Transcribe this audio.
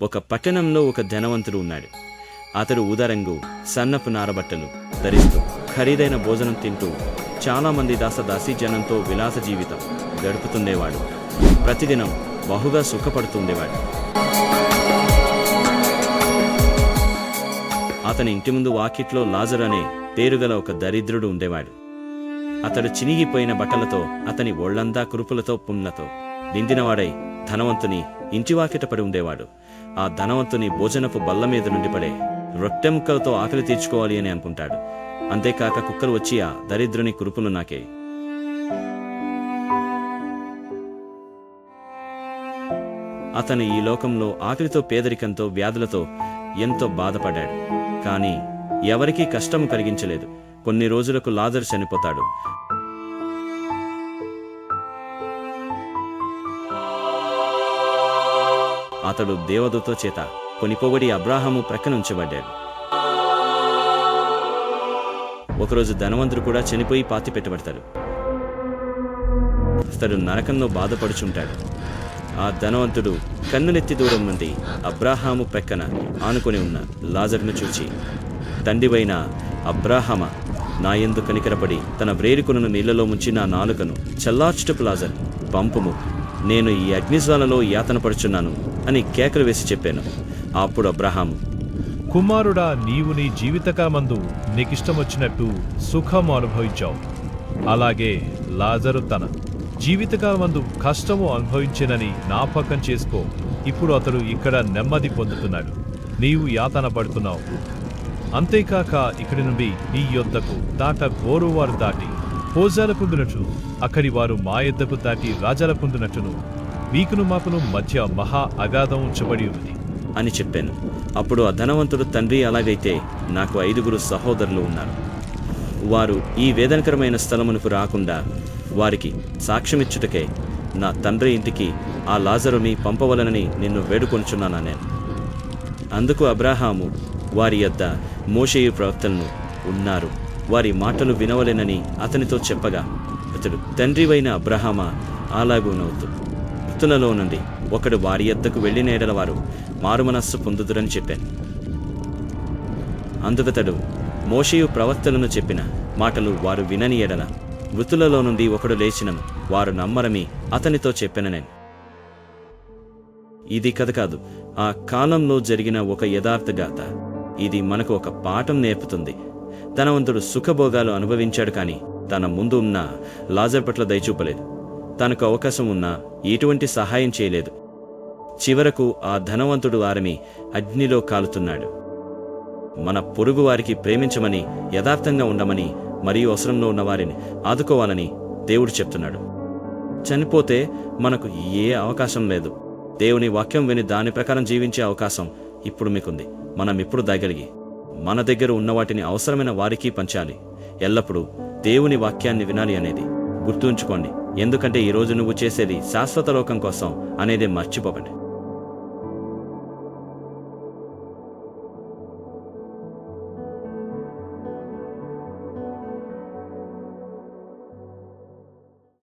ఒక పట్టణంలో ఒక ధనవంతుడు ఉన్నాడు. అతడు ఉదారంగు సన్నపు నారబట్టలు ధరిస్తూ ఖరీదైన భోజనం తింటూ చాలామంది దాసదాసీ జనంతో విలాస జీవితం గడుపుతుండేవాడు. ప్రతిదినం బహుగా సుఖపడుతుండేవాడు. అతని ఇంటి ముందు వాకిట్లో లాజరు అనే పేరుగల ఒక దరిద్రుడు ఉండేవాడు. అతడు చినిగిపోయిన బట్టలతో, అతని ఒళ్లంతా కురుపులతో, పుండ్లతో నిండినవాడై ధనవంతుని ఇంటివాకిట పడి ఉండేవాడు. ఆ ధనవంతుని భోజనపు బల్ల మీద నుండి పడే రొట్టె ముక్కలతో ఆకలి తీర్చుకోవాలి అని అనుకుంటాడు. అంతేకాక కుక్కలు వచ్చి ఆ దరిద్రుని కురుపులు నాకే. అతను ఈ లోకంలో ఆకలితో, పేదరికంతో, వ్యాధులతో ఎంతో బాధపడ్డాడు. కానీ ఎవరికీ కష్టము కలిగించలేదు. కొన్ని రోజులకు లాజరు చనిపోతాడు. అతడు దేవదూత చేత కొనిపోబడి అబ్రాహాము ప్రక్కన ఉంచబడ్డాడు. ఒకరోజు ధనవంతుడు కూడా చనిపోయి పాతి పెట్టబడతాడు. అతడు నరకంలో బాధపడుచుంటాడు. ఆ ధనవంతుడు కన్నులెత్తి దూరం నుండి అబ్రాహాము ప్రక్కన ఆనుకొని ఉన్న లాజరును చూచి, తండ్రివైన అబ్రాహామ, నా యందు కనికరపడి తన వ్రేలికొనను నీళ్లలో ముంచి నా నాలుకను చల్లార్చుటకు లాజరు పంపుము, నేను ఈ అగ్నిజ్వాలలో యాతన పడుచున్నాను అని కేకలు వేసి చెప్పాను. అప్పుడు అబ్రాహాము, కుమారుడా, నీవు నీ జీవితకాలమందు నీకిష్టమొచ్చినట్టు సుఖము అనుభవించావు. అలాగే లాజరు తన జీవితకాలమందు కష్టము అనుభవించినని జ్ఞాపకం చేసుకో. ఇప్పుడు అతడు ఇక్కడ నెమ్మది పొందుతున్నాడు, నీవు యాతన పడుతున్నావు. అంతేకాక ఇక్కడి నుండి నీ యొద్దకు దాట గోరువారు దాటి భోజాల పొందినట్లు, అక్కడి వారు మా యొద్దకు దాటి రాజాల పొందినట్టును మీకును మాకును మధ్య మహా అగాధం ఉంచబడి ఉంది అని చెప్పాను. అప్పుడు ఆ ధనవంతుడు, తండ్రి, అలాగైతే నాకు 5 సహోదరులు ఉన్నారు. వారు ఈ వేదనకరమైన స్థలమునకు రాకుండా వారికి సాక్ష్యమిచ్చుటకే నా తండ్రి ఇంటికి ఆ లాజరుని పంపవలనని నిన్ను వేడుకొనుచున్నాను నేను. అందుకు అబ్రాహాము వారి యొద్ద మోషేయు ప్రవక్తలను ఉన్నారు, వారి మాటలు వినవలెనని అతనితో చెప్పగా, అతడు, తండ్రివైన అబ్రాహామా, అలాగూ నవ్వుతూ, మృతులలో నుండి ఒకడు వారి యొద్దకు వెళ్ళిన ఎడల వారు మారుమనస్సు పొందుదురని చెప్పాను. అందుకతడు మోషేయు ప్రవక్తలను చెప్పిన మాటలు వారు వినని ఎడల మృతులలో నుండి ఒకడు లేచినను వారు నమ్మరని అతనితో చెప్పాను నేను. ఇది కథ కాదు, ఆ కాలంలో జరిగిన ఒక యథార్థ గాథ. ఇది మనకు ఒక పాఠం నేర్పుతుంది. ధనవంతుడు సుఖభోగాలు అనుభవించాడు, కానీ తన ముందు ఉన్న లాజరు పట్ల దయచూపలేదు. తనకు అవకాశం ఉన్నా ఎటువంటి సహాయం చేయలేదు. చివరకు ఆ ధనవంతుడు వారిని అగ్నిలో కాలుతున్నాడు. మన పొరుగు వారికి ప్రేమించమని, యథార్థంగా ఉండమని, మరియు అవసరంలో ఉన్న వారిని ఆదుకోవాలని దేవుడు చెప్తున్నాడు. చనిపోతే మనకు ఏ అవకాశం లేదు. దేవుని వాక్యం విని దాని ప్రకారం జీవించే అవకాశం ఇప్పుడు మీకుంది. మనం ఇప్పుడు దయగలిగి మన దగ్గర ఉన్న వాటిని అవసరమైన వారికి పంచాలి. ఎల్లప్పుడూ దేవుని వాక్యాన్ని వినాలి అనేది గుర్తుంచుకోండి. ఎందుకంటే ఈరోజు నువ్వు చేసేది శాశ్వత లోకం కోసం అనేది మర్చిపోకండి.